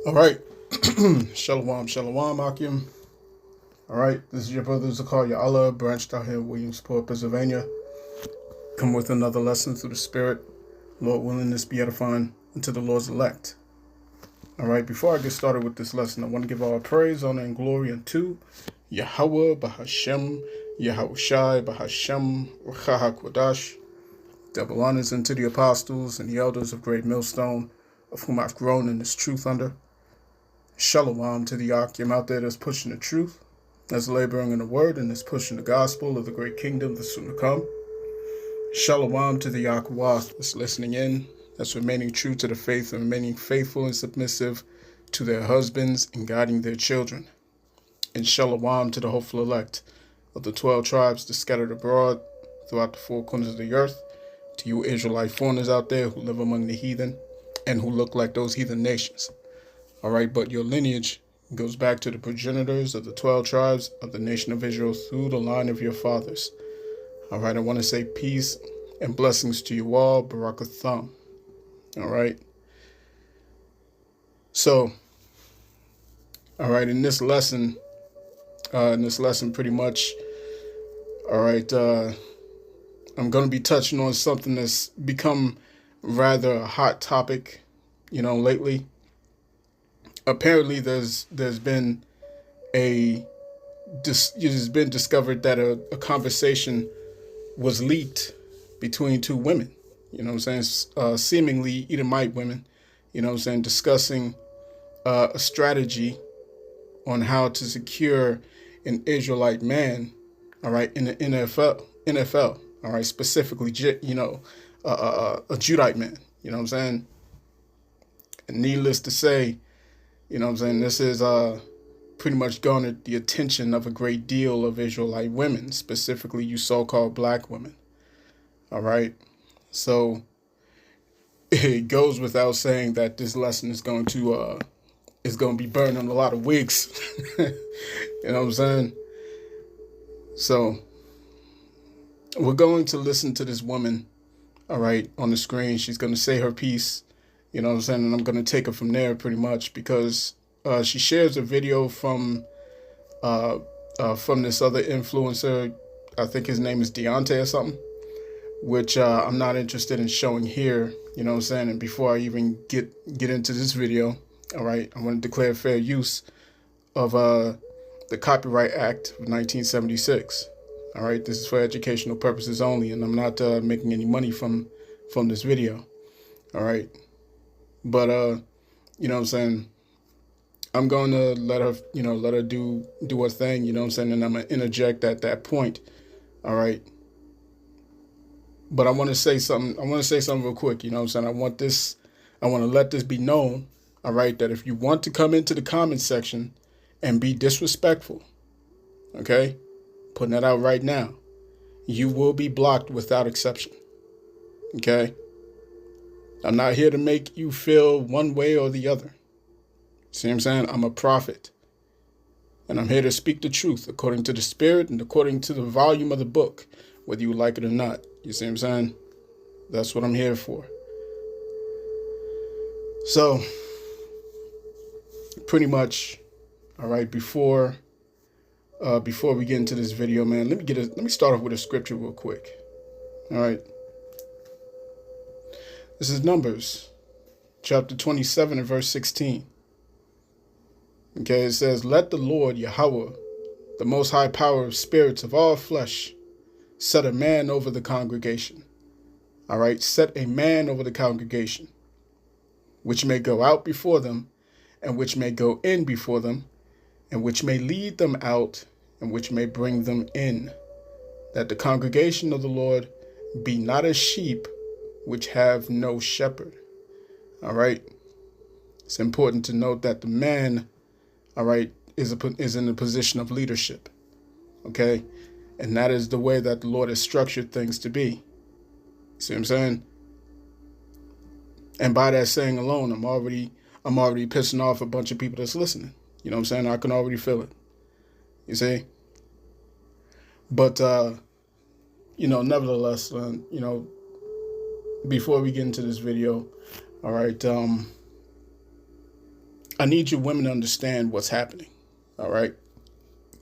All right. Shalom, shalom, Akim. All right. This is your brother Zakaria Allah, branched out here in Williamsport, Pennsylvania. Come with another lesson through the Spirit. Lord willing, this be edifying unto the Lord's elect. All right. Before I get started with this lesson, I want to give all praise, honor, and glory unto Yahweh, Bahashem, Yahushai, Bahashem, Ruach HaKodash. Double honors unto the apostles and the elders of Great Millstone, of whom I've grown in this truth under. Shalom to the Akim out there that's pushing the truth, that's laboring in the word, and that's pushing the gospel of the great kingdom that's soon to come. Shalom to the Akawath that's listening in, that's remaining true to the faith and remaining faithful and submissive to their husbands and guiding their children. And shalom to the hopeful elect of the 12 tribes that scattered abroad throughout the four corners of the earth, to you Israelite foreigners out there who live among the heathen and who look like those heathen nations. All right, but your lineage goes back to the progenitors of the 12 tribes of the nation of Israel through the line of your fathers. All right, I want to say peace and blessings to you all. Barakatham. All right. So, all right, in this lesson, pretty much, all right, I'm going to be touching on something that's become rather a hot topic, lately. Apparently, there's been it has been discovered that a conversation was leaked between two women, seemingly Edomite women, discussing a strategy on how to secure an Israelite man, all right, in the NFL, all right, specifically, a Judite man, And needless to say, this is pretty much garnered the attention of a great deal of Israelite women, specifically you so-called black women. All right. So it goes without saying that this lesson is going to be burning a lot of wigs. So we're going to listen to this woman, all right, on the screen. She's going to say her piece. And I'm going to take it from there pretty much because she shares a video from this other influencer. I think his name is Deontay or something, which I'm not interested in showing here, And before I even get into this video, all right, I want to declare fair use of the Copyright Act of 1976. All right, this is for educational purposes only, and I'm not making any money from this video. All right. But I'm going to let her do her thing, and I'm going to interject at that point. All right. But I want to say something real quick, I want to let this be known, all right, that if you want to come into the comment section and be disrespectful, okay, putting that out right now, you will be blocked without exception. Okay? I'm not here to make you feel one way or the other. See what I'm saying? I'm a prophet. And I'm here to speak the truth according to the Spirit and according to the volume of the book, whether you like it or not. You see what I'm saying? That's what I'm here for. So, pretty much, all right, before we get into this video, man, let me start off with a scripture real quick. All right. This is Numbers, chapter 27 and verse 16. Okay, it says, "Let the Lord Yahweh, the most high power of spirits of all flesh, set a man over the congregation." All right, set a man over the congregation, which may go out before them, and which may go in before them, and which may lead them out, and which may bring them in, that the congregation of the Lord be not as sheep which have no shepherd. All right. It's important to note that the man, all right, is in a position of leadership. Okay. And that is the way that the Lord has structured things to be. See what I'm saying? And by that saying alone, I'm already pissing off a bunch of people that's listening. You know what I'm saying? I can already feel it. You see? But, nevertheless, before we get into this video, all right, I need you women to understand what's happening. All right?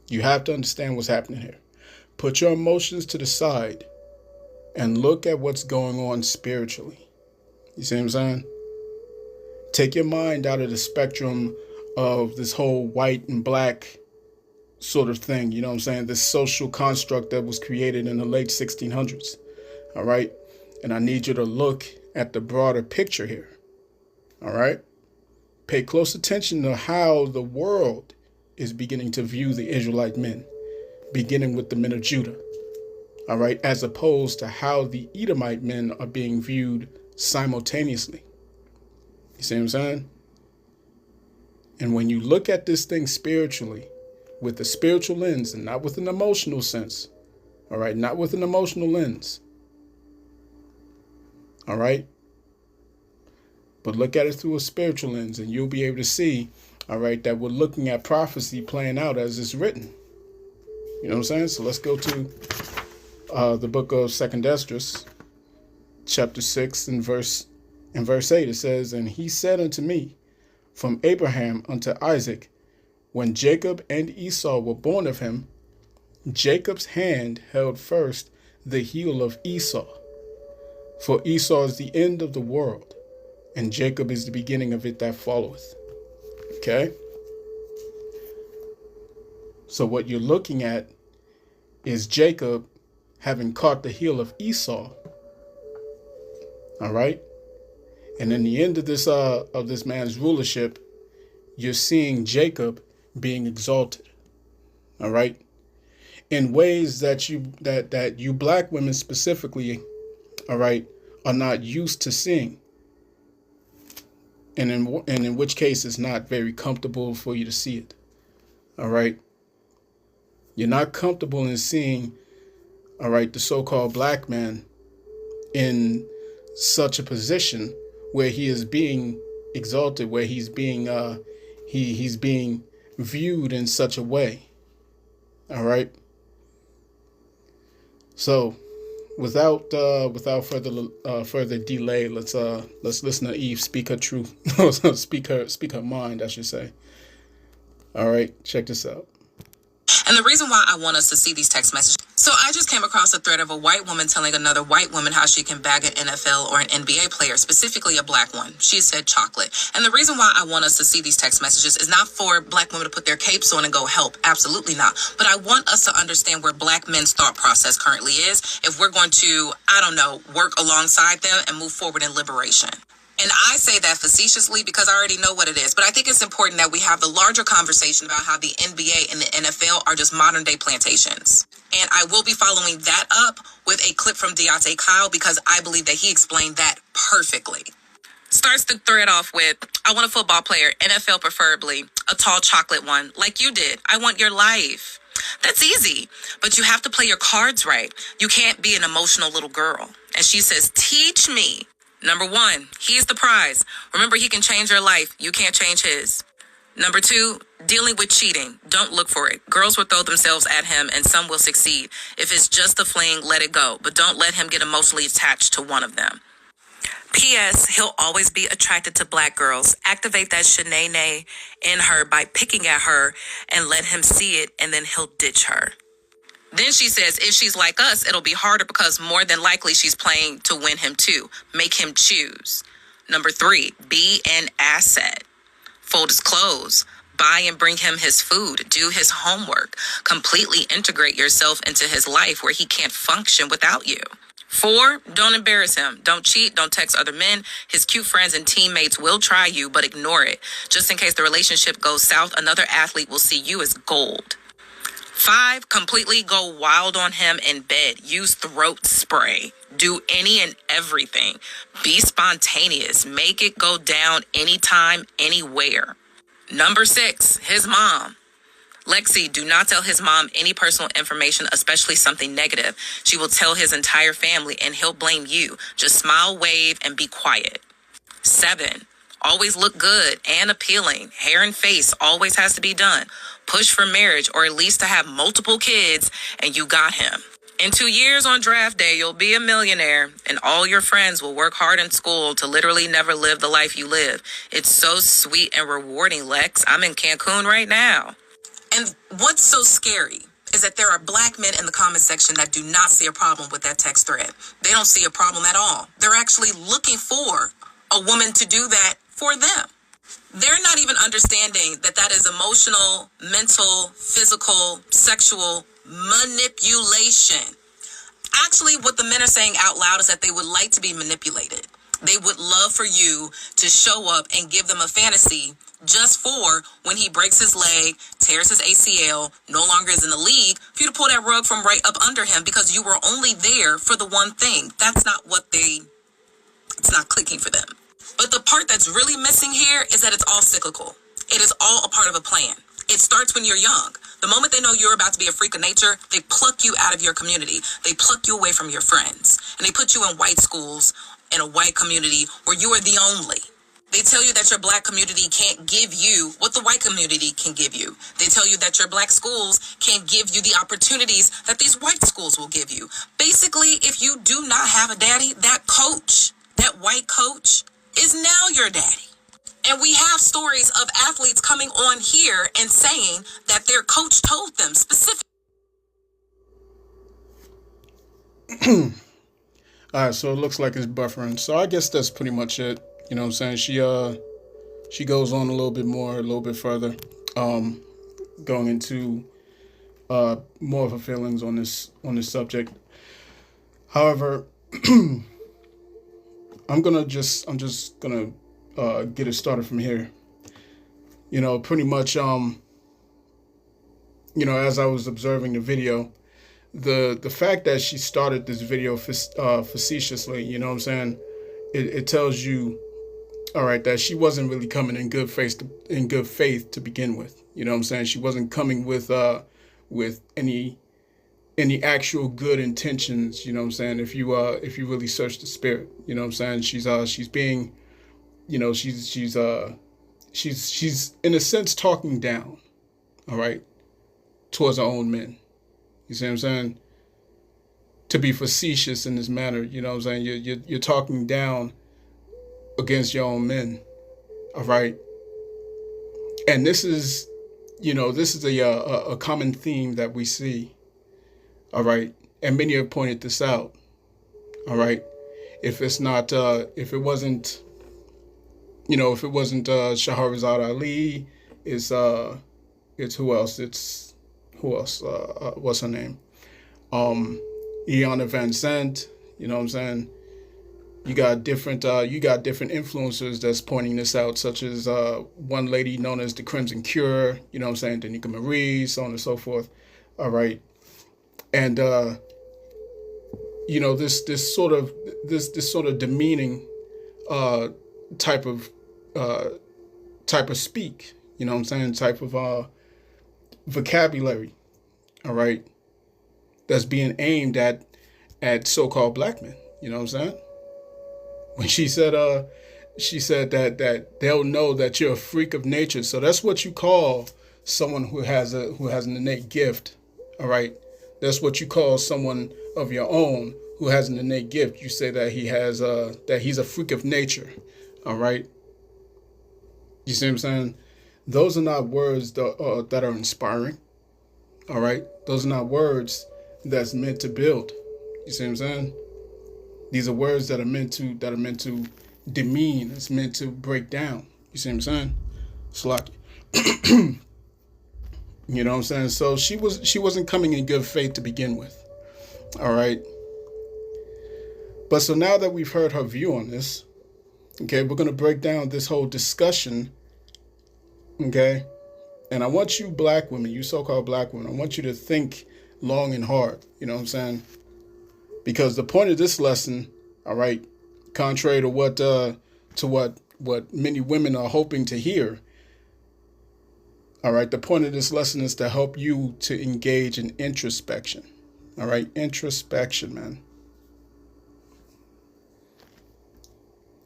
You have to understand what's happening here. Put your emotions to the side and look at what's going on spiritually. You see what I'm saying? Take your mind out of the spectrum of this whole white and black sort of thing. You know what I'm saying? This social construct that was created in the late 1600s. All right? And I need you to look at the broader picture here. All right? Pay close attention to how the world is beginning to view the Israelite men, beginning with the men of Judah. All right? As opposed to how the Edomite men are being viewed simultaneously. You see what I'm saying? And when you look at this thing spiritually, with a spiritual lens and not with an emotional sense, all right, not with an emotional lens, all right, but look at it through a spiritual lens and you'll be able to see, all right, that we're looking at prophecy playing out as it's written. You know what I'm saying? So let's go to the book of 2 Esdras, chapter 6 and verse 8. It says, "And he said unto me, from Abraham unto Isaac, when Jacob and Esau were born of him, Jacob's hand held first the heel of Esau. For Esau is the end of the world, and Jacob is the beginning of it that followeth." Okay? So what you're looking at is Jacob having caught the heel of Esau. All right? And in the end of this man's rulership, you're seeing Jacob being exalted. All right? In ways that you black women specifically, all right, are not used to seeing. And in which case it's not very comfortable for you to see it. All right? You're not comfortable in seeing, all right, the so-called black man in such a position where he is being exalted, where he's being he's being viewed in such a way. All right. So, without further delay, let's listen to Eve speak her truth, speak her mind, I should say. All right, check this out. And the reason why I want us to see these text messages. So I just came across a thread of a white woman telling another white woman how she can bag an NFL or an NBA player, specifically a black one. She said chocolate. And the reason why I want us to see these text messages is not for black women to put their capes on and go help. Absolutely not. But I want us to understand where black men's thought process currently is if we're going to, work alongside them and move forward in liberation. And I say that facetiously because I already know what it is. But I think it's important that we have the larger conversation about how the NBA and the NFL are just modern day plantations. And I will be following that up with a clip from Deontay Kyle because I believe that he explained that perfectly. Starts the thread off with, I want a football player, NFL preferably, a tall chocolate one, like you did. I want your life. That's easy, but you have to play your cards right. You can't be an emotional little girl. And she says, teach me. Number 1, he's the prize. Remember, he can change your life. You can't change his. Number 2, dealing with cheating. Don't look for it. Girls will throw themselves at him and some will succeed. If it's just a fling, let it go. But don't let him get emotionally attached to one of them. P.S. He'll always be attracted to black girls. Activate that shenanay in her by picking at her and let him see it, and then he'll ditch her. Then she says, if she's like us, it'll be harder because more than likely she's playing to win him too. Make him choose. Number 3, be an asset. Fold his clothes. Buy and bring him his food. Do his homework. Completely integrate yourself into his life where he can't function without you. 4, don't embarrass him. Don't cheat. Don't text other men. His cute friends and teammates will try you, but ignore it. Just in case the relationship goes south, another athlete will see you as gold. 5, completely go wild on him in bed. Use throat spray. Do any and everything. Be spontaneous. Make it go down anytime, anywhere. Number 6, his mom. Lexi, do not tell his mom any personal information, especially something negative. She will tell his entire family and he'll blame you. Just smile, wave, and be quiet. 7, always look good and appealing. Hair and face always has to be done. Push for marriage or at least to have multiple kids and you got him. In 2 years on draft day, you'll be a millionaire, and all your friends will work hard in school to literally never live the life you live. It's so sweet and rewarding, Lex. I'm in Cancun right now. And what's so scary is that there are black men in the comment section that do not see a problem with that text thread. They don't see a problem at all. They're actually looking for a woman to do that for them. They're not even understanding that that is emotional, mental, physical, sexual manipulation. Actually, what the men are saying out loud is that they would like to be manipulated. They would love for you to show up and give them a fantasy just for when he breaks his leg, tears his ACL, no longer is in the league, for you to pull that rug from right up under him because you were only there for the one thing. That's not it's not clicking for them. But the part that's really missing here is that it's all cyclical. It is all a part of a plan. It starts when you're young. The moment they know you're about to be a freak of nature, they pluck you out of your community. They pluck you away from your friends. And they put you in white schools, in a white community where you are the only. They tell you that your black community can't give you what the white community can give you. They tell you that your black schools can't give you the opportunities that these white schools will give you. Basically, if you do not have a daddy, that coach, that white coach, is now your daddy. And we have stories of athletes coming on here and saying that their coach told them specifically. All right, so it looks like it's buffering. So I guess that's pretty much it. You know what I'm saying? She goes on a little bit more, a little bit further, going into more of her feelings on this subject. However, I'm just gonna get it started from here. You know, pretty much, you know, as I was observing the video, the fact that she started this video facetiously, you know what I'm saying, it tells you, all right, that she wasn't really coming in good faith to begin with. You know what I'm saying? She wasn't coming with any actual good intentions. You know what I'm saying? If you really search the spirit, you know what I'm saying? She's being, you know, she's in a sense talking down, all right, towards her own men. You see what I'm saying? To be facetious in this manner, you know what I'm saying? You're talking down against your own men, all right? And this is, you know, this is a common theme that we see, all right? And many have pointed this out, all right? If it wasn't Shahrazad Ali, it's who else? What's her name? Iana Van Sant, you know what I'm saying? You got different influencers that's pointing this out, such as one lady known as the Crimson Cure, you know what I'm saying, Danica Marie, so on and so forth. All right. And you know, this sort of demeaning type of speak, you know what I'm saying, type of vocabulary, all right, that's being aimed at so-called black men, you know what I'm saying? When she said that they'll know that you're a freak of nature. So that's what you call someone who has an innate gift, all right? That's what you call someone of your own who has an innate gift. You say that he's a freak of nature, all right? You see what I'm saying? Those are not words that are inspiring, all right? Those are not words that's meant to build. You see what I'm saying? These are words that are meant to demean. It's meant to break down. You see what I'm saying? Slack. You know what I'm saying? So she wasn't coming in good faith to begin with. All right. But so now that we've heard her view on this, okay, we're gonna break down this whole discussion. Okay. And I want you black women, you so-called black women, I want you to think long and hard. You know what I'm saying? Because the point of this lesson, all right, contrary to what many women are hoping to hear, all right, the point of this lesson is to help you to engage in introspection. All right, introspection, man.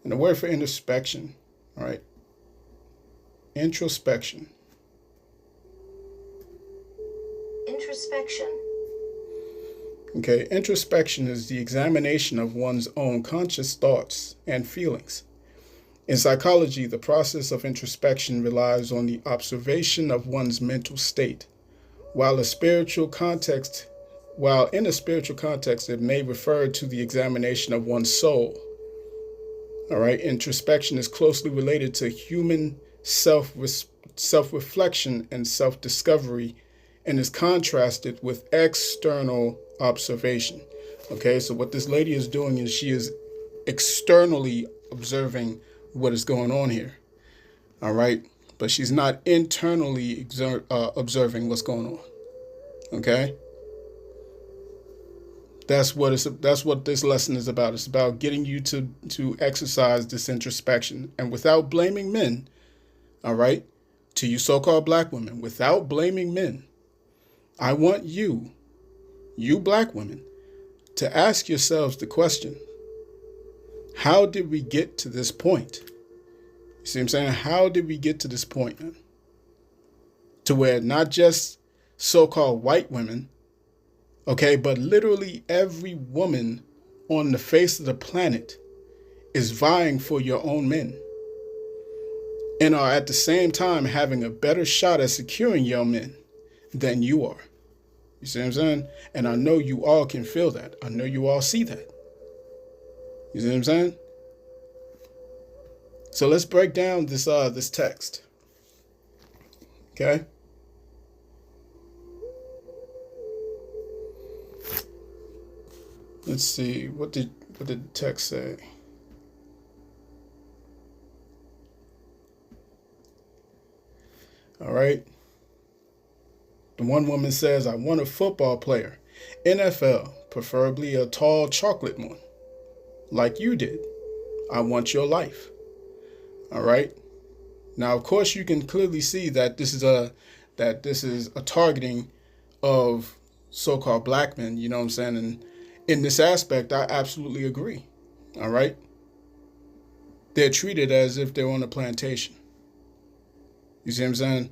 And the word for introspection, all right, introspection. Introspection. Okay, introspection is the examination of one's own conscious thoughts and feelings. In psychology, the process of introspection relies on the observation of one's mental state. While in a spiritual context, it may refer to the examination of one's soul. All right, introspection is closely related to human self-reflection and self-discovery, and is contrasted with external observation. Okay, so what this lady is doing is she is externally observing what is going on here. All right, but she's not internally observing what's going on. Okay, that's what this lesson is about. It's about getting you to exercise this introspection, and without blaming men. All right, to you so-called black women, without blaming men, I want you black women, to ask yourselves the question, how did we get to this point? You see what I'm saying? How did we get to this point, man? To where not just so-called white women, okay, but literally every woman on the face of the planet is vying for your own men, and are at the same time having a better shot at securing your men than you are. You see what I'm saying? And I know you all can feel that. I know you all see that. You see what I'm saying? So let's break down this text. Okay? Let's see. What did the text say? All right. The one woman says, I want a football player, NFL, preferably a tall chocolate one, like you did. I want your life. All right. Now, of course, you can clearly see that this is a targeting of so-called black men. You know what I'm saying? And in this aspect, I absolutely agree. All right. They're treated as if they're on a plantation. You see what I'm saying?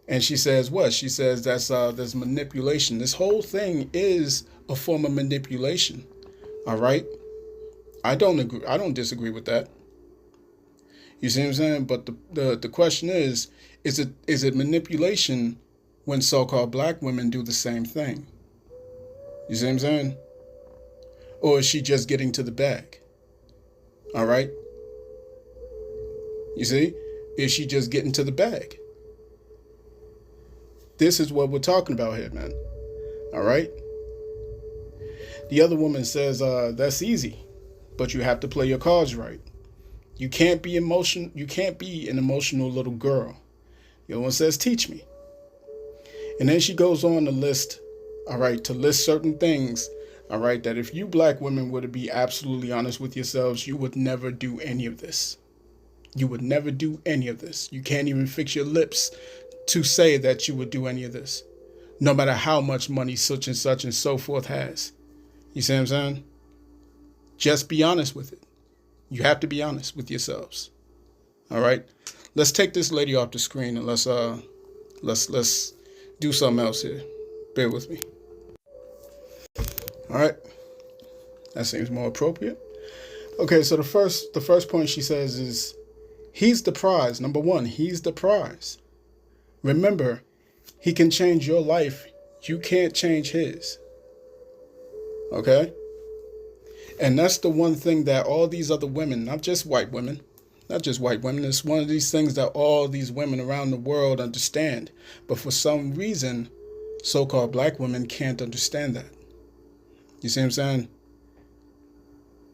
And she says what? She says there's manipulation. This whole thing is a form of manipulation. All right? I don't agree. I don't disagree with that. You see what I'm saying? But the question is it manipulation when so-called black women do the same thing? You see what I'm saying? Or is she just getting to the bag? All right? You see? Is she just getting to the bag? This is what we're talking about here, man. All right? The other woman says, that's easy, but you have to play your cards right. You can't be an emotional little girl. The other one says, teach me. And then she goes on to list, all right, certain things, all right, that if you black women were to be absolutely honest with yourselves, you would never do any of this. You would never do any of this. You can't even fix your lips to say that you would do any of this, no matter how much money such and so forth has. You see what I'm saying? Just be honest with it. You have to be honest with yourselves. All right. Let's take this lady off the screen and let's do something else here. Bear with me. All right. That seems more appropriate. Okay. So the first point she says is, he's the prize. Number one, he's the prize. Remember, he can change your life. You can't change his. Okay? And that's the one thing that all these other women, not just white women, it's one of these things that all these women around the world understand. But for some reason, so-called black women can't understand that. You see what I'm saying?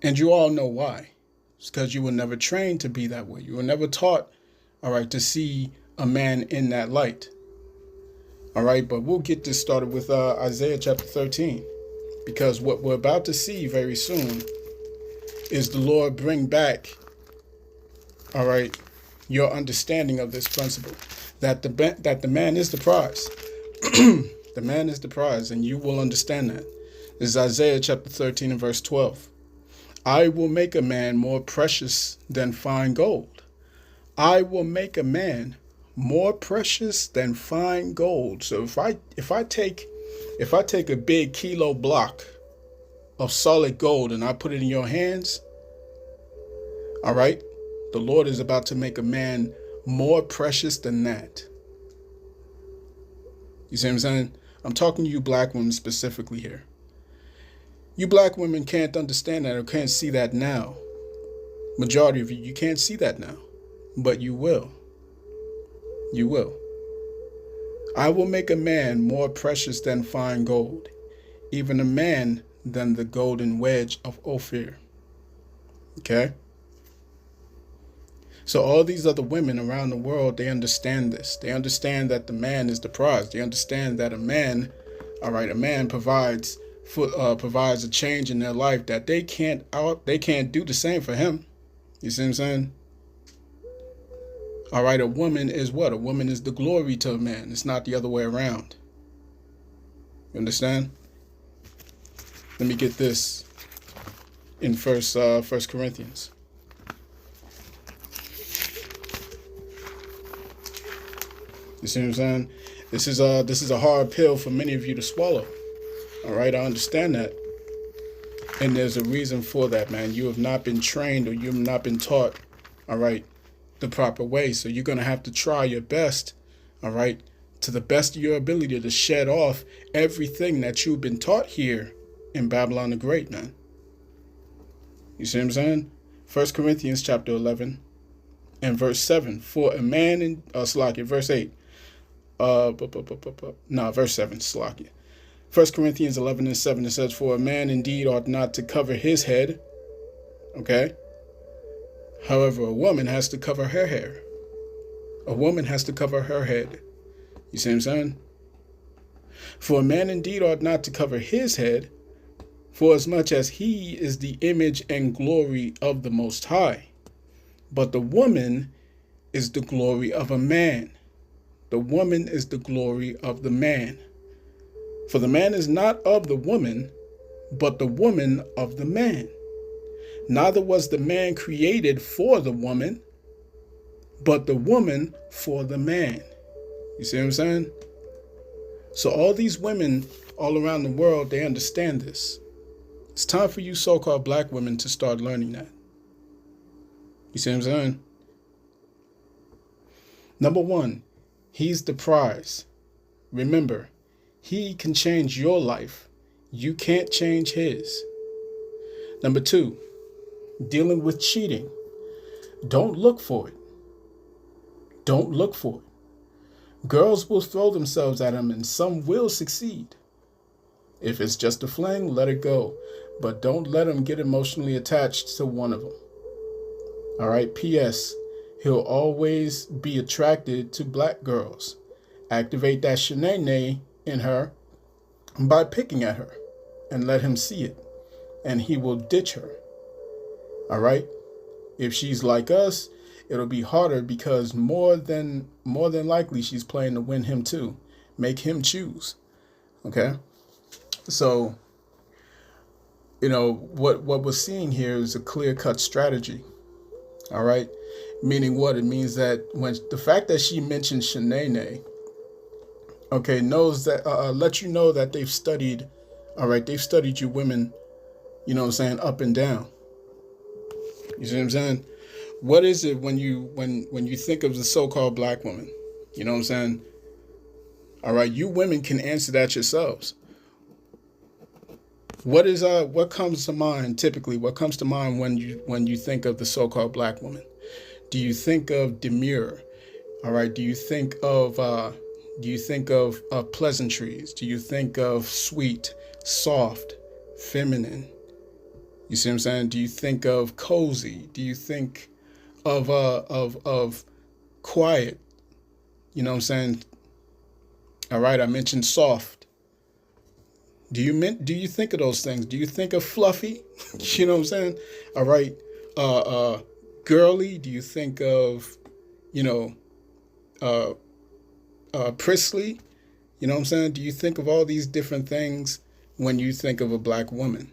And you all know why. It's because you were never trained to be that way. You were never taught, all right, to see a man in that light. All right, but we'll get this started with Isaiah chapter 13, because what we're about to see very soon is the Lord bring back, all right, your understanding of this principle, that the man is the prize. The man is the prize, and you will understand that. This is Isaiah chapter 13 and verse 12. I will make a man more precious than fine gold. I will make a man more precious than fine gold. So if I take a big kilo block of solid gold and I put it in your hands, all right, the Lord is about to make a man more precious than that. You see what I'm saying? I'm talking to you black women specifically here. You black women can't understand that or can't see that now. Majority of you can't see that now, but you will. You will. I will make a man more precious than fine gold, even a man than the golden wedge of Ophir. Okay? So all these other women around the world, they understand this. They understand that the man is the prize. They understand that a man provides a change in their life that they can't do the same for him. You see what I'm saying? All right, a woman is what? A woman is the glory to a man. It's not the other way around. You understand? Let me get this in First Corinthians. You see what I'm saying? This is a hard pill for many of you to swallow. All right, I understand that. And there's a reason for that, man. You have not been trained or you have not been taught, all right, the proper way. So you're going to have to try your best, all right, to the best of your ability to shed off everything that you've been taught here in Babylon the Great, man. You see what I'm saying? 1 Corinthians chapter 11 and verse 7. For a man in, verse 8. Verse 7, Slakia. 1 Corinthians 11 and 7, it says, for a man indeed ought not to cover his head. Okay? However, a woman has to cover her hair. A woman has to cover her head. You see what I'm saying? For a man indeed ought not to cover his head, for as much as he is the image and glory of the Most High. But the woman is the glory of a man. The woman is the glory of the man. For the man is not of the woman, but the woman of the man. Neither was the man created for the woman, but the woman for the man. You see what I'm saying? So all these women all around the world, they understand this. It's time for you so-called black women to start learning that. You see what I'm saying? Number one, he's the prize. Remember, he can change your life. You can't change his. Number two, dealing with cheating. Don't look for it. Don't look for it. Girls will throw themselves at him and some will succeed. If it's just a fling, let it go. But don't let him get emotionally attached to one of them. All right, P.S. He'll always be attracted to black girls. Activate that shenanigans in her by picking at her and let him see it. And he will ditch her. All right. If she's like us, it'll be harder because more than likely she's playing to win him too. Make him choose. Okay. So, you know, what we're seeing here is a clear-cut strategy. All right. Meaning what? It means that when the fact that she mentioned Shanae, okay, knows that, let you know that they've studied, all right, they've studied you women, you know what I'm saying, up and down. You see what I'm saying? What is it when you think of the so-called black woman? You know what I'm saying? All right, you women can answer that yourselves. What comes to mind typically? What comes to mind when you think of the so-called black woman? Do you think of demure? All right. Do you think of pleasantries? Do you think of sweet, soft, feminine? You see what I'm saying? Do you think of cozy? Do you think of quiet? You know what I'm saying? All right. I mentioned soft. Do you think of those things? Do you think of fluffy? You know what I'm saying? All right. Girly. Do you think of, prissly? You know what I'm saying? Do you think of all these different things when you think of a black woman?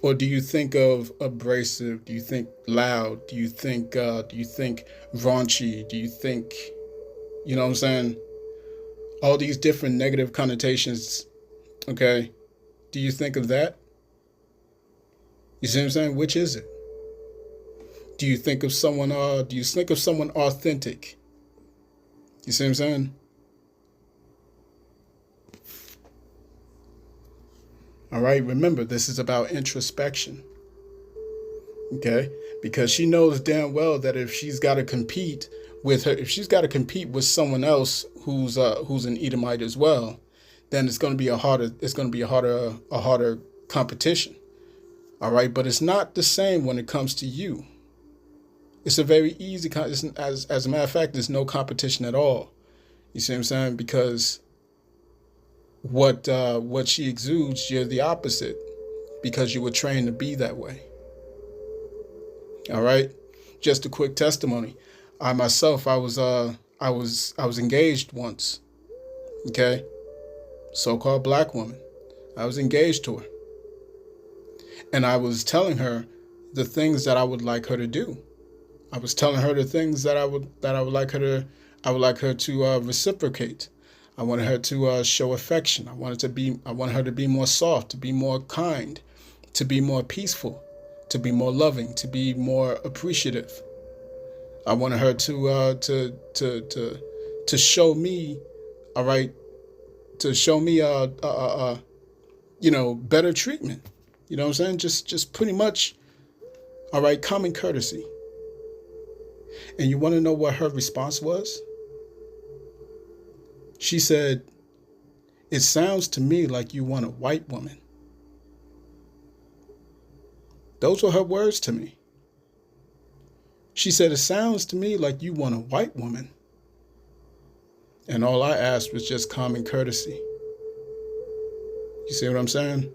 Or do you think of abrasive? Do you think loud? Do you think raunchy? Do you think, you know what I'm saying? All these different negative connotations, okay? Do you think of that? You see what I'm saying? Which is it? Do you think of someone authentic? You see what I'm saying? All right, remember, this is about introspection. Okay? Because she knows damn well that if she's got to compete with someone else who's an Edomite as well, then it's going to be a harder competition. All right, but it's not the same when it comes to you. It's a very easy, as a matter of fact, there's no competition at all. You see what I'm saying? Because what she exudes, you're the opposite, because you were trained to be that way. All right. Just a quick testimony. I myself, I was engaged once. Okay. So-called black woman. I was engaged to her, and I was telling her the things that I would like her to do. I was telling her the things that I would like her to reciprocate. I wanted her to show affection. I wanted her to be more soft, to be more kind, to be more peaceful, to be more loving, to be more appreciative. I wanted her to show me, all right, to show me better treatment. You know what I'm saying? Just pretty much, all right, common courtesy. And you want to know what her response was? She said, "It sounds to me like you want a white woman." Those were her words to me. She said, "It sounds to me like you want a white woman." And all I asked was just common courtesy. You see what I'm saying?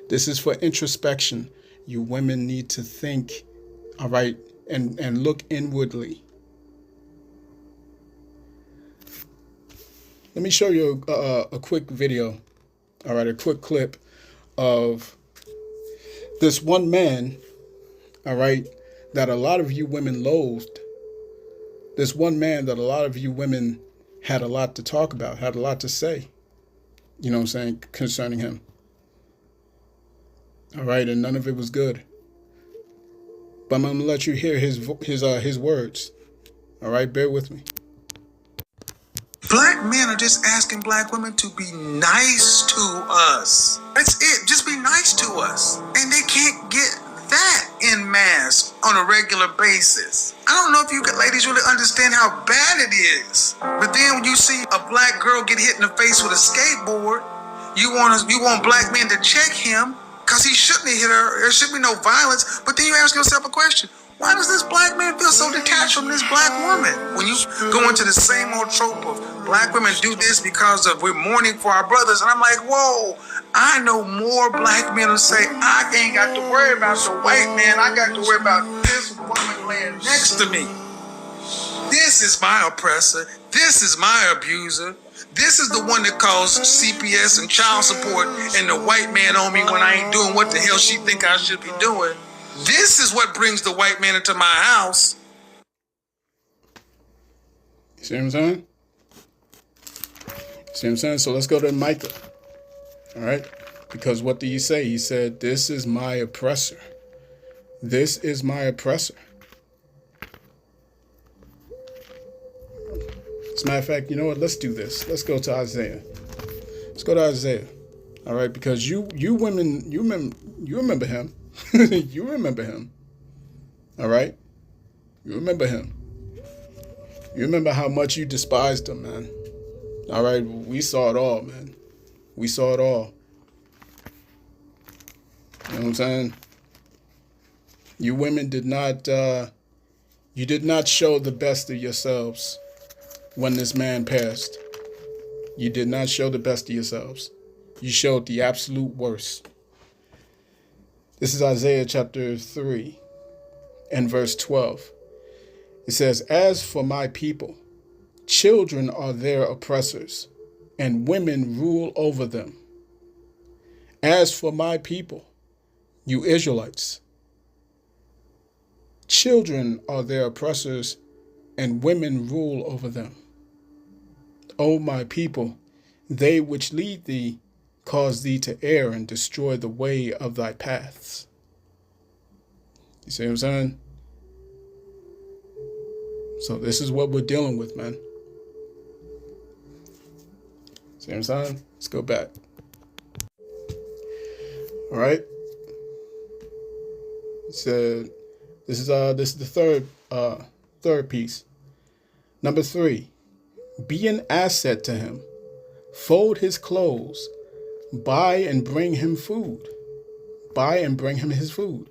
This is for introspection. You women need to think, all right, and look inwardly. Let me show you a quick video, all right, a quick clip of this one man, all right, that a lot of you women loathed. This one man that a lot of you women had a lot to talk about, had a lot to say, you know what I'm saying, concerning him. All right, and none of it was good. But I'm going to let you hear his words. All right, bear with me. Black men are just asking black women to be nice to us. That's it. Just be nice to us. And they can't get that in mass on a regular basis. I don't know if you ladies really understand how bad it is. But then when you see a black girl get hit in the face with a skateboard, you want black men to check him because he shouldn't have hit her. There should be no violence. But then you ask yourself a question. Why does this black man feel so detached from this black woman? When you go into the same old trope of black women do this because of we're mourning for our brothers. And I'm like, whoa, I know more black men who say, I ain't got to worry about the white man. I got to worry about this woman laying next to me. This is my oppressor. This is my abuser. This is the one that calls CPS and child support and the white man on me when I ain't doing what the hell she think I should be doing. This is what brings the white man into my house. You see what I'm saying? See what I'm saying? So let's go to Micah. All right? Because what did he say? He said, "This is my oppressor. This is my oppressor." As a matter of fact, you know what? Let's do this. Let's go to Isaiah. Let's go to Isaiah. All right? Because you women, you remember him. You remember him. All right? You remember him. You remember how much you despised him, man. All right? We saw it all, man. We saw it all. You know what I'm saying? You women did not show the best of yourselves when this man passed. You did not show the best of yourselves. You showed the absolute worst. This is Isaiah chapter 3 and verse 12. It says, "As for my people, children are their oppressors, and women rule over them. As for my people, You Israelites. Children are their oppressors, and women rule over them. O my people, they which lead thee cause thee to err and destroy the way of thy paths. You see what I'm saying? So this is what we're dealing with, man. See what I'm saying? Let's go back. All right. So this is the third piece. Number 3, be an asset to him. Fold his clothes. Buy and bring him food. Buy and bring him his food.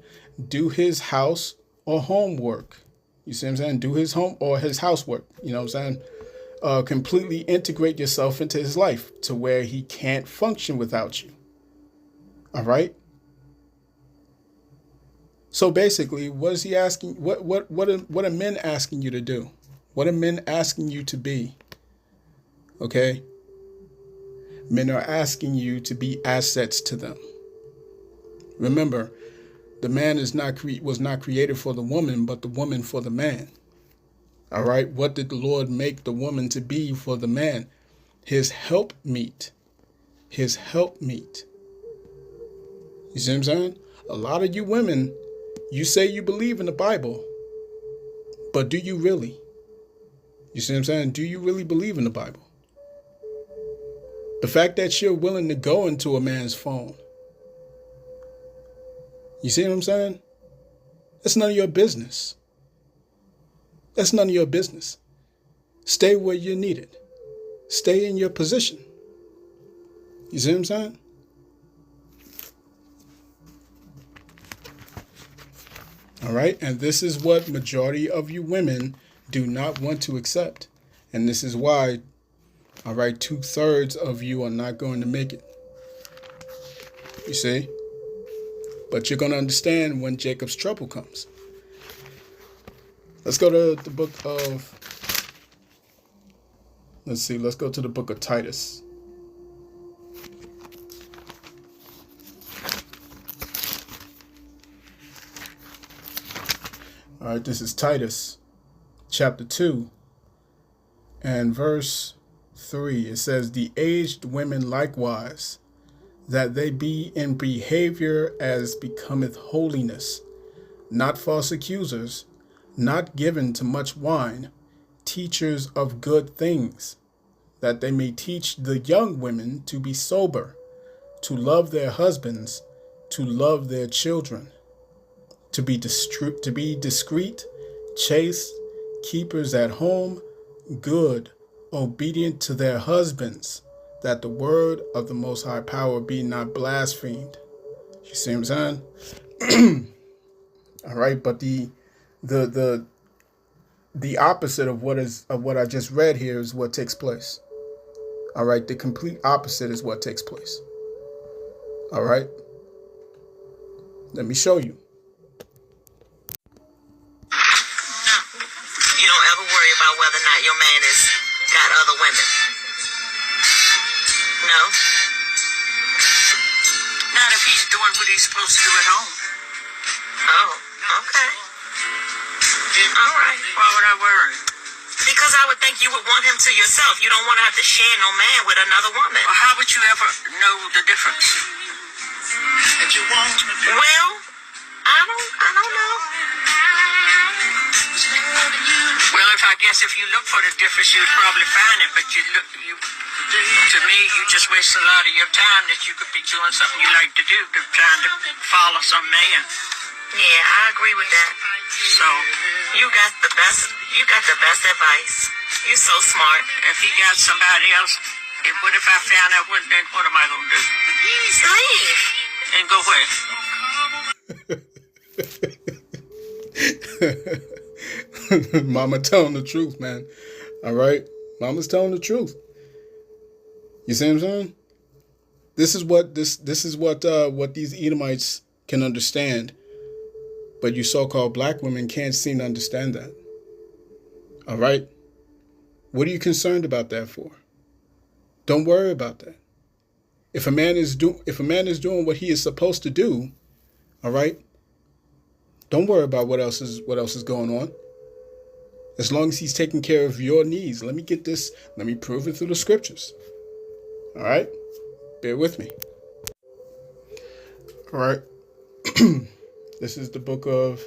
Do his house or homework. You see what I'm saying? Do his home or his housework. You know what I'm saying? Completely integrate yourself into his life to where he can't function without you. All right. So basically, what is he asking? What are men asking you to do? What are men asking you to be? Okay. Men are asking you to be assets to them. Remember, the man was not created for the woman, but the woman for the man. All right. What did the Lord make the woman to be for the man? His helpmeet. His helpmeet. You see what I'm saying? A lot of you women, you say you believe in the Bible, but do you really? You see what I'm saying? Do you really believe in the Bible? The fact that you're willing to go into a man's phone. You see what I'm saying? That's none of your business. That's none of your business. Stay where you're needed. Stay in your position. You see what I'm saying? All right. And this is what majority of you women do not want to accept. And this is why, all right, 2/3 of you are not going to make it. You see? But you're going to understand when Jacob's trouble comes. Let's go to the book of, let's go to the book of Titus. All right, this is Titus chapter 2 and verse 3. It says, the aged women likewise, that they be in behavior as becometh holiness, not false accusers, not given to much wine, teachers of good things, that they may teach the young women to be sober, to love their husbands, to love their children, to be discreet, chaste, keepers at home, good, obedient to their husbands, that the word of the Most High Power be not blasphemed. You see what I'm saying? All right, but the opposite of what I just read here is what takes place. All right, the complete opposite is what takes place. All right, let me show you. You don't ever worry about whether or not your man has got other women. No? Not if he's doing what he's supposed to do at home. Oh, okay. All right. Why would I worry? Because I would think you would want him to yourself. You don't want to have to share no man with another woman. Well, how would you ever know the difference? Well, I don't know. Well, if you look for the difference, you'd probably find it. But to me, you just waste a lot of your time that you could be doing something you like to do, trying to follow some man. Yeah, I agree with that. So you got the best advice. You're so smart. If he got somebody else, what if I found out? Then what am I gonna do? Leave and go where? Mama telling the truth, man. All right, Mama's telling the truth. You see what I'm saying? This is what these Edomites can understand, but you so-called black women can't seem to understand that. All right, what are you concerned about that for? Don't worry about that. If a man is doing what he is supposed to do, All right? Don't worry about what else is going on. As long as he's taking care of your needs. Let me get this. Let me prove it through the scriptures. All right? Bear with me. All right? This is the book of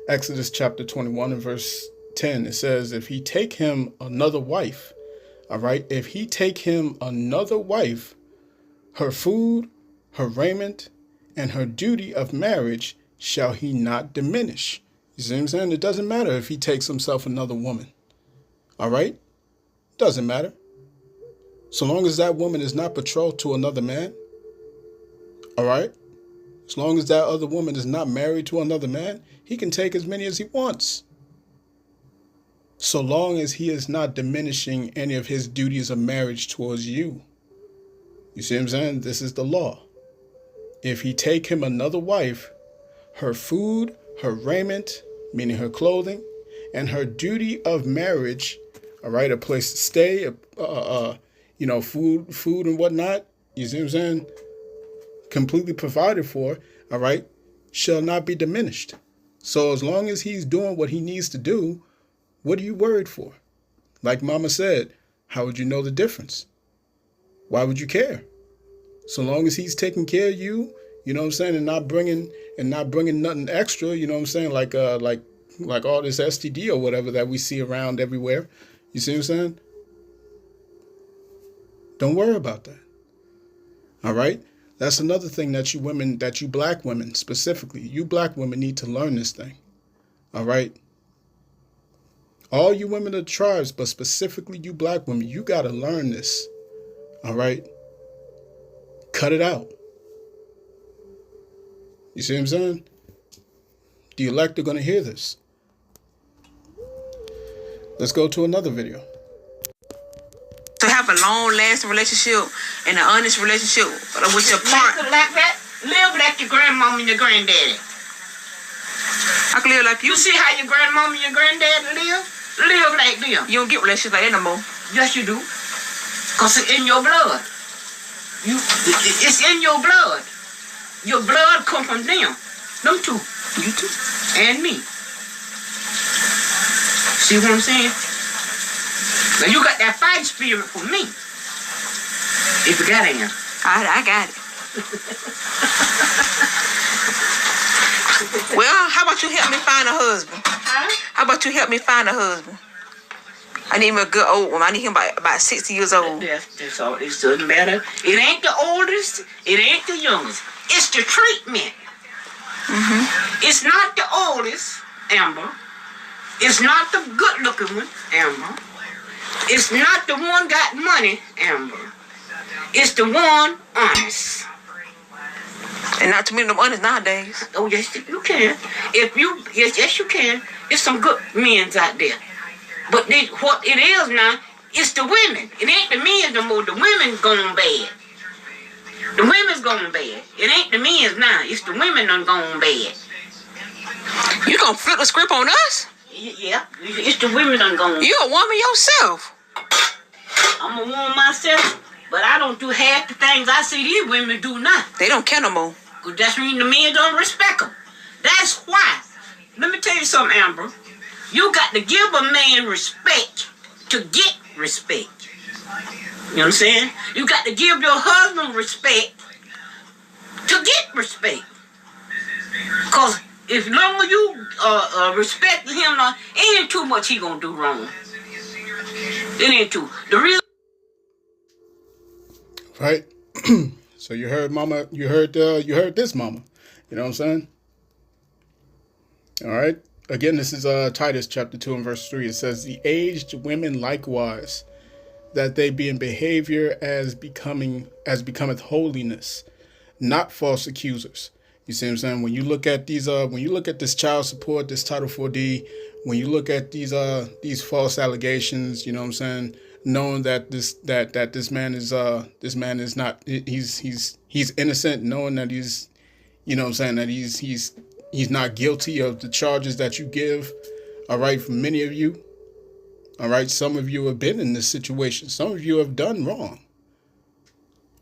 Exodus chapter 21 and verse 10. It says, if he take him another wife, all right? If he take him another wife, her food, her raiment, and her duty of marriage shall he not diminish. You see what I'm saying? It doesn't matter if he takes himself another woman. All right? Doesn't matter. So long as that woman is not betrothed to another man. All right? As long as that other woman is not married to another man, he can take as many as he wants. So long as he is not diminishing any of his duties of marriage towards you. You see what I'm saying? This is the law. If he take him another wife, her food, her raiment, meaning her clothing, and her duty of marriage, all right, a place to stay, food and whatnot, you see what I'm saying? Completely provided for, all right, shall not be diminished. So as long as he's doing what he needs to do, what are you worried for? Like Mama said, how would you know the difference? Why would you care? So long as he's taking care of you, you know what I'm saying, and not bringing nothing extra, you know what I'm saying, like all this STD or whatever that we see around everywhere. You see what I'm saying? Don't worry about that. All right? That's another thing that you black women specifically, you black women need to learn this thing. All right? All you women of the tribes, but specifically you black women, you got to learn this. All right? Cut it out. You see what I'm saying? The elect are going to hear this. Let's go to another video. To have a long-lasting relationship and an honest relationship with your partner. Like that, live like your grandmama and your granddaddy. I can live like you. You see how your grandmama and your granddaddy live? Live like them. You don't get relationships like that no more. Yes, you do. Because it's in your blood. It's in your blood. Your blood come from them. Them two. You too. And me. See what I'm saying? Now you got that fight spirit for me. If you got it. I got it. Well, how about you help me find a husband? Huh? How about you help me find a husband? I need me a good old one. I need him about 60 years old. That's all. It doesn't matter. It ain't the oldest. It ain't the youngest. It's the treatment. Mm-hmm. It's not the oldest, Amber. It's not the good-looking one, Amber. It's not the one got money, Amber. It's the one honest. And not too many of them honest nowadays. Oh, yes, you can. Yes, you can. There's some good men out there. But what it is now, it's the women. It ain't the men no more. The women going bad. The women's going bad. It ain't the men's now. It's the women done gone bad. You gonna flip the script on us? Yeah, it's the women done gone. You a woman yourself. I'm a woman myself, but I don't do half the things I see these women do now. They don't care no more. Because that's when the men don't respect them. That's why. Let me tell you something, Amber. You got to give a man respect to get respect. You know what I'm saying? You got to give your husband respect to get respect. Because if long as you respect him, it ain't too much he gonna do wrong. It ain't too. The real. Right? So you heard Mama, you heard this Mama. You know what I'm saying? All right. Again, this is Titus chapter 2 and verse 3. It says, the aged women likewise, that they be in behavior as becometh holiness, not false accusers. You see what I'm saying? When you look at these, when you look at this child support, this Title 4D, when you look at these false allegations, you know what I'm saying? Knowing that this man is not, he's innocent, knowing that he's, you know what I'm saying, that he's not guilty of the charges that you give. All right, for many of you. All right, some of you have been in this situation. Some of you have done wrong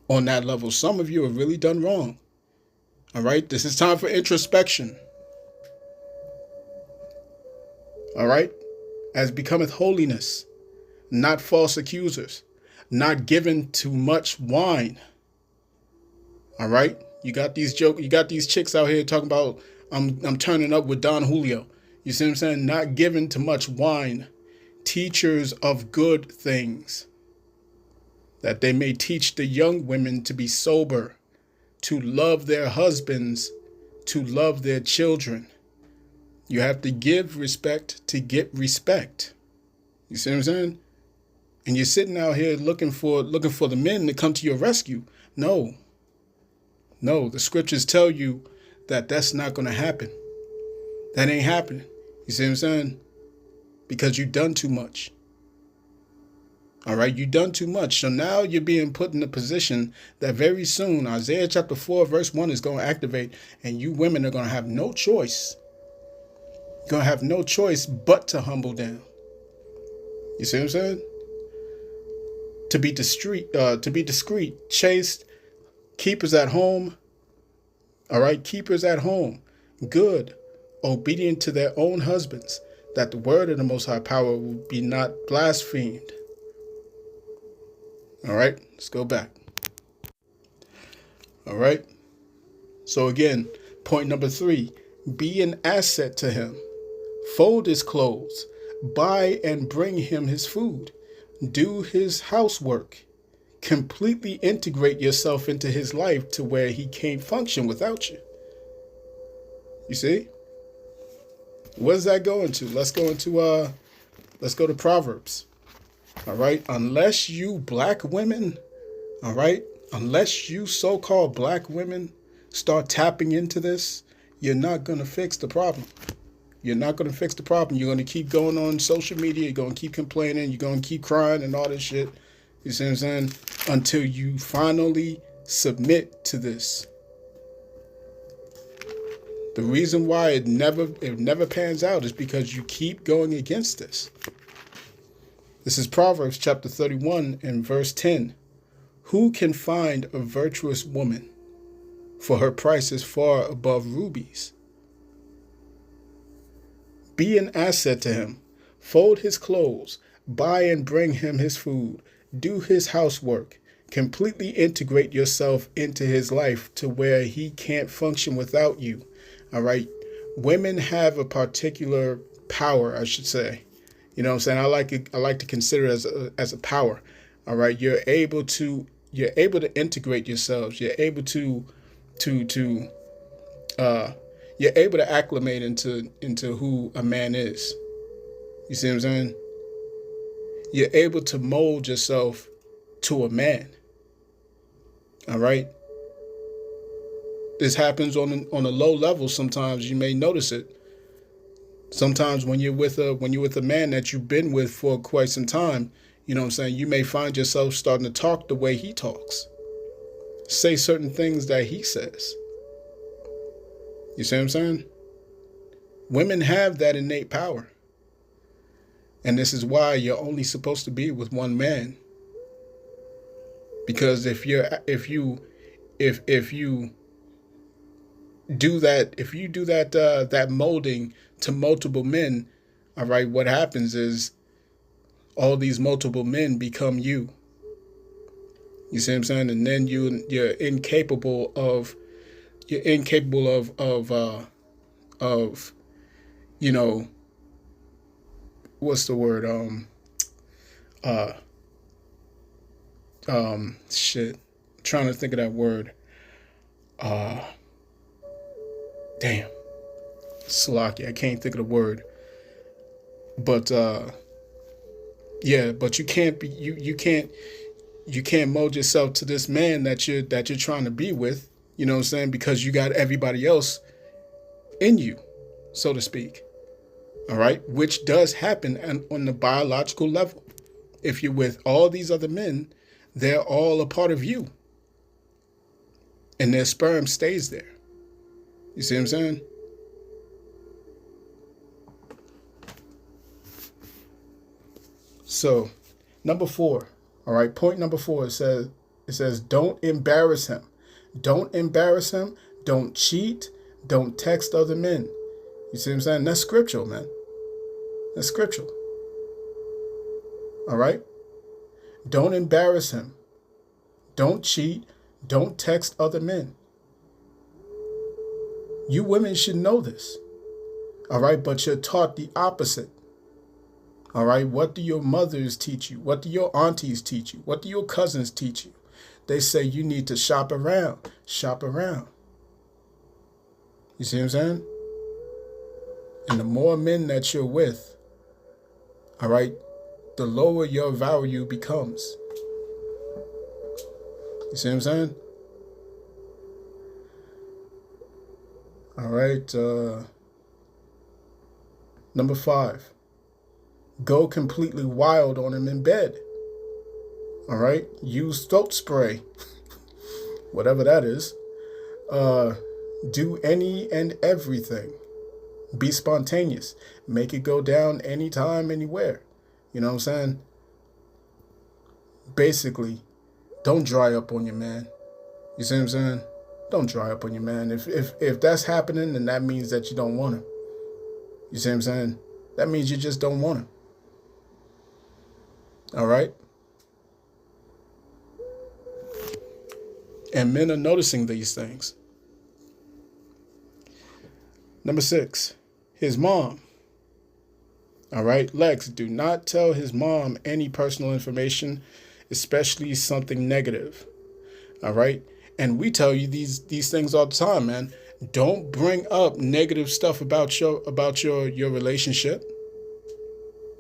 on that level. Some of you have really done wrong. All right. This is time for introspection. All right. As becometh holiness, not false accusers, not given to much wine. All right. You got these chicks out here talking about I'm turning up with Don Julio. You see what I'm saying? Not given to much wine, teachers of good things, that they may teach the young women to be sober, to love their husbands, to love their children. You have to give respect to get respect. You see what I'm saying? And you're sitting out here looking for the men to come to your rescue. No, the scriptures tell you that that's not going to happen. That ain't happening. You see what I'm saying? Because you've done too much. All right, you've done too much. So now you're being put in a position that very soon Isaiah chapter 4 verse 1 is going to activate, and you women are going to have no choice. You're going to have no choice but to humble down. You see what I'm saying? To be discreet, chaste, keepers at home. All right, keepers at home, good, obedient to their own husbands, that the word of the Most High Power will be not blasphemed. All right, let's go back. All right. So again, point number 3, be an asset to him. Fold his clothes, buy and bring him his food, do his housework, completely integrate yourself into his life to where he can't function without you. You see? Where's that going to? Let's go to Proverbs. All right. Unless you black women, all right, unless you so-called black women start tapping into this, you're not going to fix the problem. You're not going to fix the problem. You're going to keep going on social media. You're going to keep complaining. You're going to keep crying and all this shit. You see what I'm saying? Until you finally submit to this. The reason why it never pans out is because you keep going against this. This is Proverbs chapter 31 and verse 10. Who can find a virtuous woman? For her price is far above rubies. Be an asset to him. Fold his clothes. Buy and bring him his food. Do his housework. Completely integrate yourself into his life to where he can't function without you. All right. Women have a particular power, I should say. You know what I'm saying? I like to consider it as a power. All right. You're able to integrate yourselves. You're able to you're able to acclimate into who a man is. You see what I'm saying? You're able to mold yourself to a man. All right. This happens on a low level. Sometimes you may notice it. Sometimes when you're with a man that you've been with for quite some time, you know what I'm saying, you may find yourself starting to talk the way he talks. Say certain things that he says. You see what I'm saying? Women have that innate power. And this is why you're only supposed to be with one man. Because if you do that molding to multiple men, all right, what happens is all these multiple men become you. You see what I'm saying? And then you're incapable of you know, what's the word? Shit. I'm trying to think of that word. Damn. Slocky. I can't think of the word. But yeah, but you can't mold yourself to this man that you're trying to be with, you know what I'm saying? Because you got everybody else in you, so to speak. All right, which does happen on the biological level. If you're with all these other men, they're all a part of you. And their sperm stays there. You see what I'm saying? So, number 4. All right, point number 4, it says don't embarrass him. Don't embarrass him. Don't cheat. Don't text other men. You see what I'm saying? That's scriptural, man. That's scriptural. All right? Don't embarrass him. Don't cheat. Don't text other men. You women should know this. All right? But you're taught the opposite. All right? What do your mothers teach you? What do your aunties teach you? What do your cousins teach you? They say you need to shop around. Shop around. You see what I'm saying? And the more men that you're with, all right, the lower your value becomes. You see what I'm saying? All right. Number 5. Go completely wild on him in bed. All right. Use throat spray. Whatever that is. Do any and everything. Be spontaneous. Make it go down anytime, anywhere. You know what I'm saying? Basically, don't dry up on your man. You see what I'm saying? Don't dry up on your man. If that's happening, then that means that you don't want him. You see what I'm saying? That means you just don't want him. All right? And men are noticing these things. Number 6, his mom. All right, Lex, do not tell his mom any personal information, especially something negative. All right, and we tell you these things all the time, man. Don't bring up negative stuff about your relationship.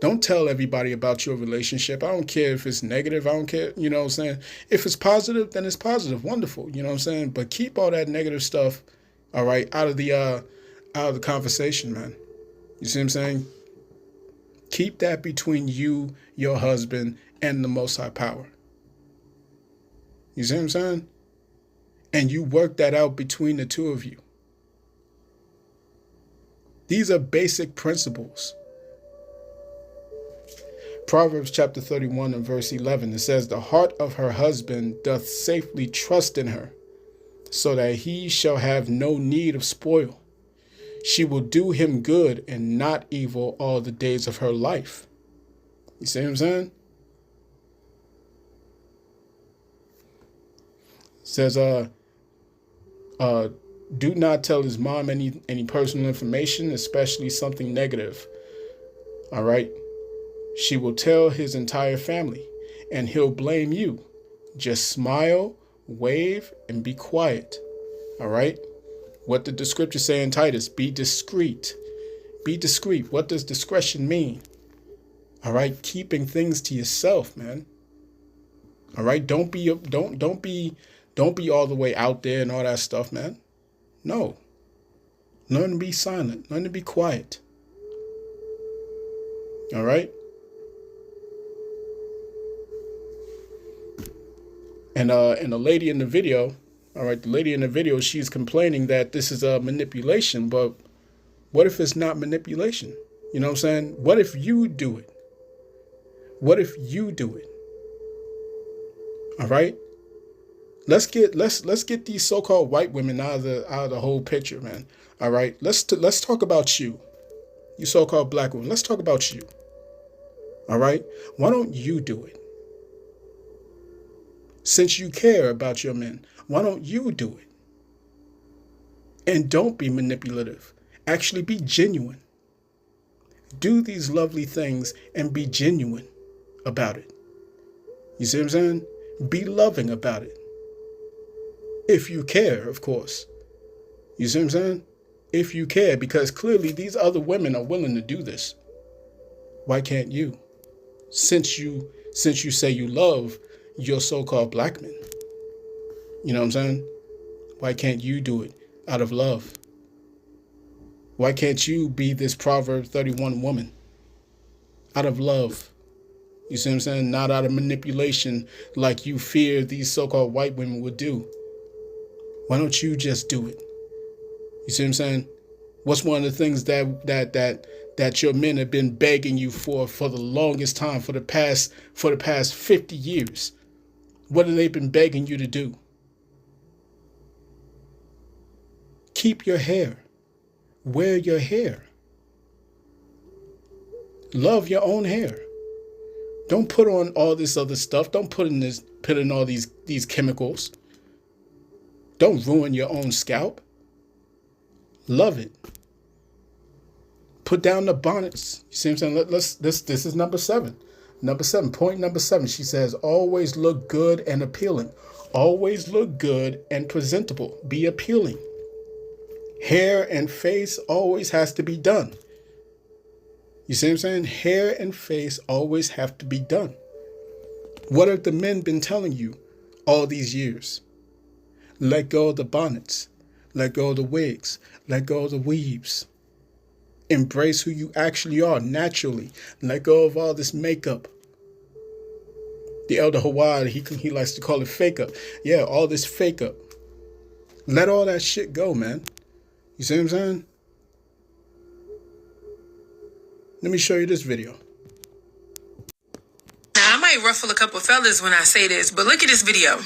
Don't tell everybody about your relationship. I don't care if it's negative. I don't care. You know what I'm saying? If it's positive, then it's positive. Wonderful. You know what I'm saying? But keep all that negative stuff, all right, out of the conversation, man. You see what I'm saying? Keep that between you, your husband, and the Most High Power. You see what I'm saying? And you work that out between the two of you. These are basic principles. Proverbs chapter 31 and verse 11, it says, the heart of her husband doth safely trust in her, so that he shall have no need of spoil. She will do him good and not evil all the days of her life. You see what I'm saying? It says, do not tell his mom any personal information, especially something negative. All right? She will tell his entire family, and he'll blame you. Just smile, wave, and be quiet. All right? What did the scripture say in Titus? Be discreet. Be discreet. What does discretion mean? All right, keeping things to yourself, man. All right, don't be all the way out there and all that stuff, man. No. Learn to be silent. Learn to be quiet. All right? And the lady in the video, all right, the lady in the video, she's complaining that this is a manipulation, but what if it's not manipulation? You know what I'm saying? What if you do it? What if you do it? All right? Let's get these so-called white women out of the whole picture, man. All right? Let's talk about you. You so-called black women. Let's talk about you. All right? Why don't you do it? Since you care about your men, why don't you do it? And don't be manipulative. Actually be genuine. Do these lovely things and be genuine about it. You see what I'm saying? Be loving about it. If you care, of course. You see what I'm saying? If you care, because clearly these other women are willing to do this. Why can't you? Since you say you love your so-called black men. You know what I'm saying? Why can't you do it out of love? Why can't you be this Proverbs 31 woman? Out of love. You see what I'm saying? Not out of manipulation like you fear these so-called white women would do. Why don't you just do it? You see what I'm saying? What's one of the things that your men have been begging you for the longest time, for the past 50 years? What have they been begging you to do? Keep your hair. Wear your hair. Love your own hair. Don't put on all this other stuff. Don't put in all these chemicals. Don't ruin your own scalp. Love it. Put down the bonnets. You see what I'm saying? This is number 7. Point number 7. She says, always look good and appealing. Always look good and presentable. Be appealing. Hair and face always has to be done. You see what I'm saying? Hair and face always have to be done. What have the men been telling you all these years? Let go of the bonnets. Let go of the wigs. Let go of the weaves. Embrace who you actually are naturally. Let go of all this makeup. The elder Hawaii, he likes to call it fake up. Yeah, all this fake up. Let all that shit go, man. You see what I'm saying? Let me show you this video. Now, I might ruffle a couple fellas when I say this, but look at this video.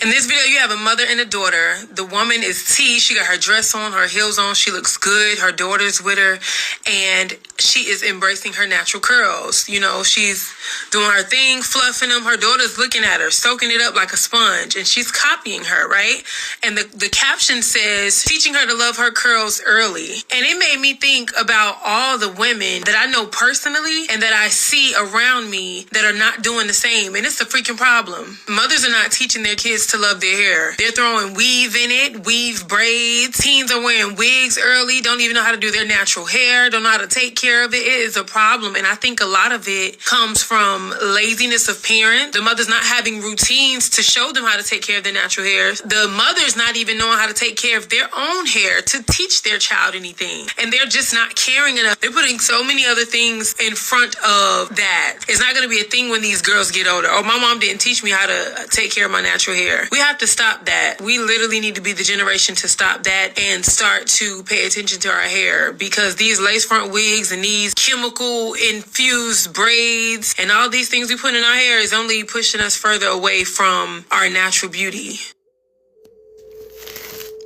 In this video, you have a mother and a daughter. The woman is T. She got her dress on, her heels on. She looks good. Her daughter's with her. And she is embracing her natural curls. You know, she's doing her thing, fluffing them. Her daughter's looking at her, soaking it up like a sponge. And she's copying her, right? And the caption says, teaching her to love her curls early. And it made me think about all the women that I know personally and that I see around me that are not doing the same. And it's a freaking problem. Mothers are not teaching their kids to love their hair. They're throwing weave in it, weave braids. Teens are wearing wigs early, don't even know how to do their natural hair, don't know how to take care of it. It is a problem. And I think a lot of it comes from laziness of parents. The mothers not having routines to show them how to take care of their natural hair. The mothers not even knowing how to take care of their own hair to teach their child anything. And they're just not caring enough. They're putting so many other things in front of that. It's not going to be a thing when these girls get older. Oh, my mom didn't teach me how to take care of my natural hair. We have to stop that. We literally need to be the generation to stop that and start to pay attention to our hair, because these lace front wigs and these chemical infused braids and all these things we put in our hair is only pushing us further away from our natural beauty.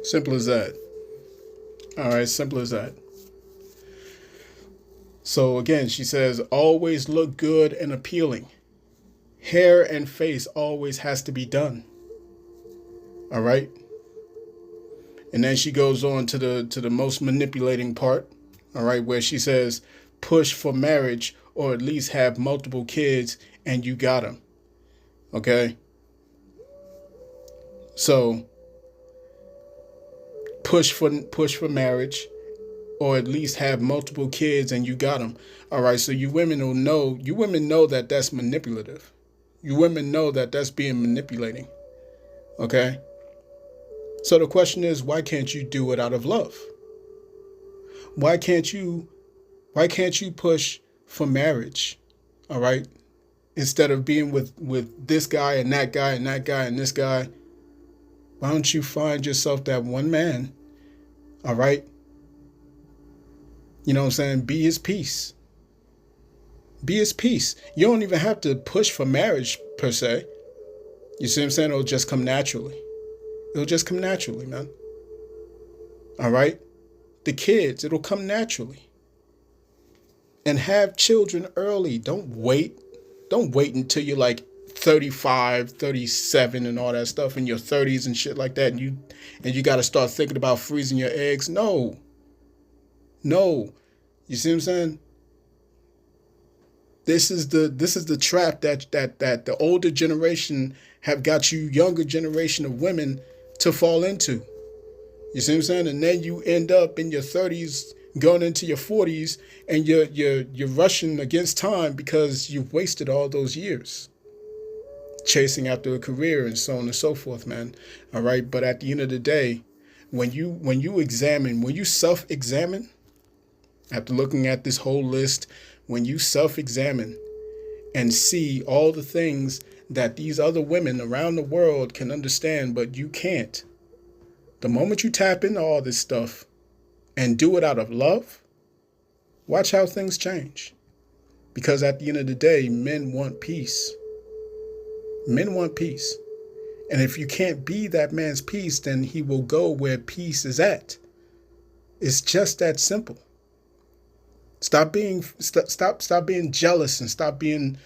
Simple as that. All right, simple as that. So again, she says, always look good and appealing. Hair and face always has to be done. All right. And then she goes on to the most manipulating part. All right. Where she says, push for marriage or at least have multiple kids and you got them. Okay. So push for marriage or at least have multiple kids and you got them. All right. So you women know that that's manipulative. You women know that that's being manipulating. Okay. So the question is, why can't you do it out of love? Why can't you push for marriage? All right. Instead of being with this guy and that guy and that guy and this guy, why don't you find yourself that one man? All right. You know what I'm saying? Be his peace. Be his peace. You don't even have to push for marriage per se. You see what I'm saying? It'll just come naturally. It'll just come naturally, man. All right? The kids, it'll come naturally. And have children early. Don't wait. Don't wait until you're like 35, 37 and all that stuff in your 30s and shit like that. And you got to start thinking about freezing your eggs. No. You see what I'm saying? This is the trap that the older generation have got you younger generation of women to fall into. You see what I'm saying? And then you end up in your 30s going into your 40s and you're rushing against time because you've wasted all those years chasing after a career and so on and so forth, man. All right. But at the end of the day, when you self-examine, after looking at this whole list, when you self-examine and see all the things that these other women around the world can understand, but you can't. The moment you tap into all this stuff and do it out of love, watch how things change. Because at the end of the day, men want peace. Men want peace. And if you can't be that man's peace, then he will go where peace is at. It's just that simple. Stop being jealous and stop being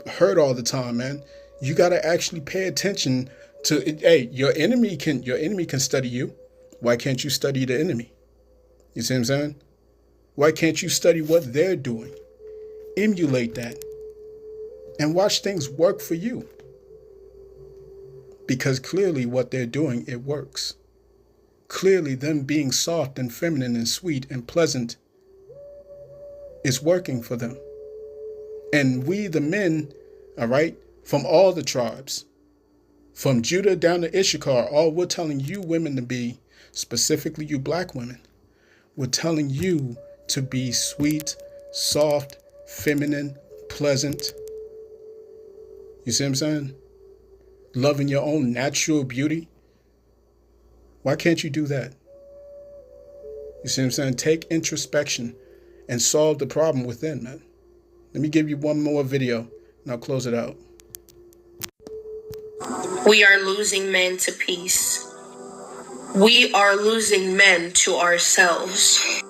hurt all the time, man. You got to actually pay attention to it. Hey, your enemy can study you. Why can't you study the enemy? You see what I'm saying? Why can't you study what they're doing? Emulate that and watch things work for you. Because clearly what they're doing, it works. Clearly them being soft and feminine and sweet and pleasant is working for them. And we, the men, all right, from all the tribes, from Judah down to Issachar, all we're telling you women to be, specifically you black women, we're telling you to be sweet, soft, feminine, pleasant. You see what I'm saying? Loving your own natural beauty. Why can't you do that? You see what I'm saying? Take introspection and solve the problem within, man. Let me give you one more video and I'll close it out. We are losing men to peace. We are losing men to ourselves.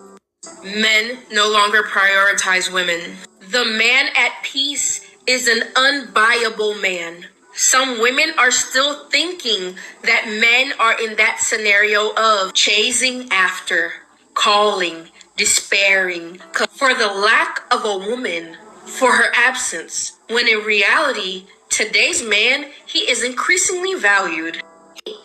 Men no longer prioritize women. The man at peace is an unbuyable man. Some women are still thinking that men are in that scenario of chasing after, calling, despairing for the lack of a woman, for her absence, when in reality, today's man, he is increasingly valued.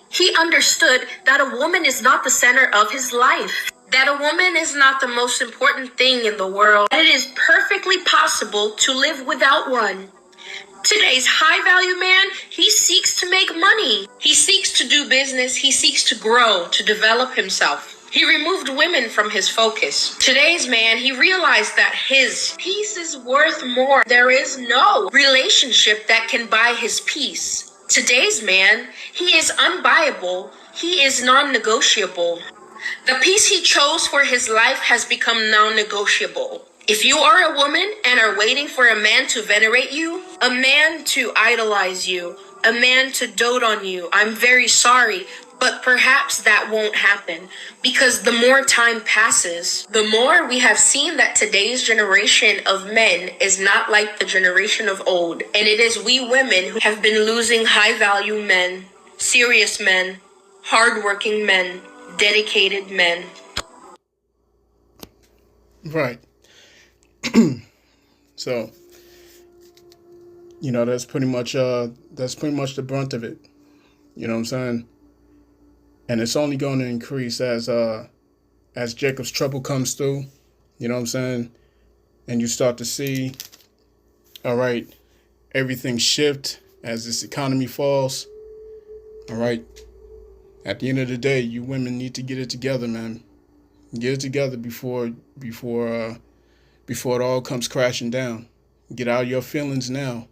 He understood that a woman is not the center of his life, that a woman is not the most important thing in the world, that it is perfectly possible to live without one. Today's high-value man, he seeks to make money. He seeks to do business. He seeks to grow, to develop himself. He removed women from his focus. Today's man, he realized that his peace is worth more. There is no relationship that can buy his peace. Today's man, he is unbuyable. He is non-negotiable. The peace he chose for his life has become non-negotiable. If you are a woman and are waiting for a man to venerate you, a man to idolize you, a man to dote on you, I'm very sorry, but perhaps that won't happen, because the more time passes, the more we have seen that today's generation of men is not like the generation of old. And it is we women who have been losing high-value men, serious men, hardworking men, dedicated men. Right. So, that's pretty much the brunt of it. You know what I'm saying? And it's only going to increase as Jacob's trouble comes through. You know what I'm saying? And you start to see, all right, everything shift as this economy falls. All right. At the end of the day, you women need to get it together, man. Get it together before it all comes crashing down. Get out of your feelings now.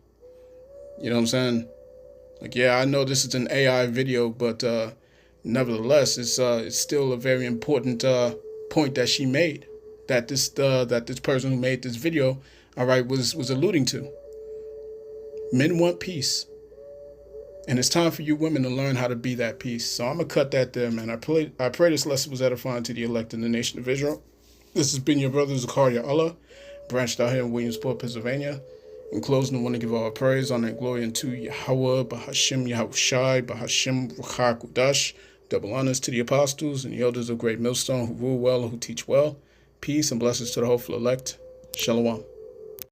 You know what I'm saying? Like, yeah, I know this is an AI video, but nevertheless, it's still a very important point that she made, that this person who made this video, all right, was alluding to. Men want peace, and it's time for you women to learn how to be that peace. So I'm gonna cut that there, man. I pray this lesson was edifying to the elect in the nation of Israel. This has been your brother Zakaria Allah, branched out here in Williamsport, Pennsylvania. In closing, I want to give all praise, honor, and glory unto Yahweh, Bahashim Yahushai, Bahashim Ruchak Udash. Double honors to the apostles and the elders of Great Millstone who rule well and who teach well. Peace and blessings to the hopeful elect. Shalom.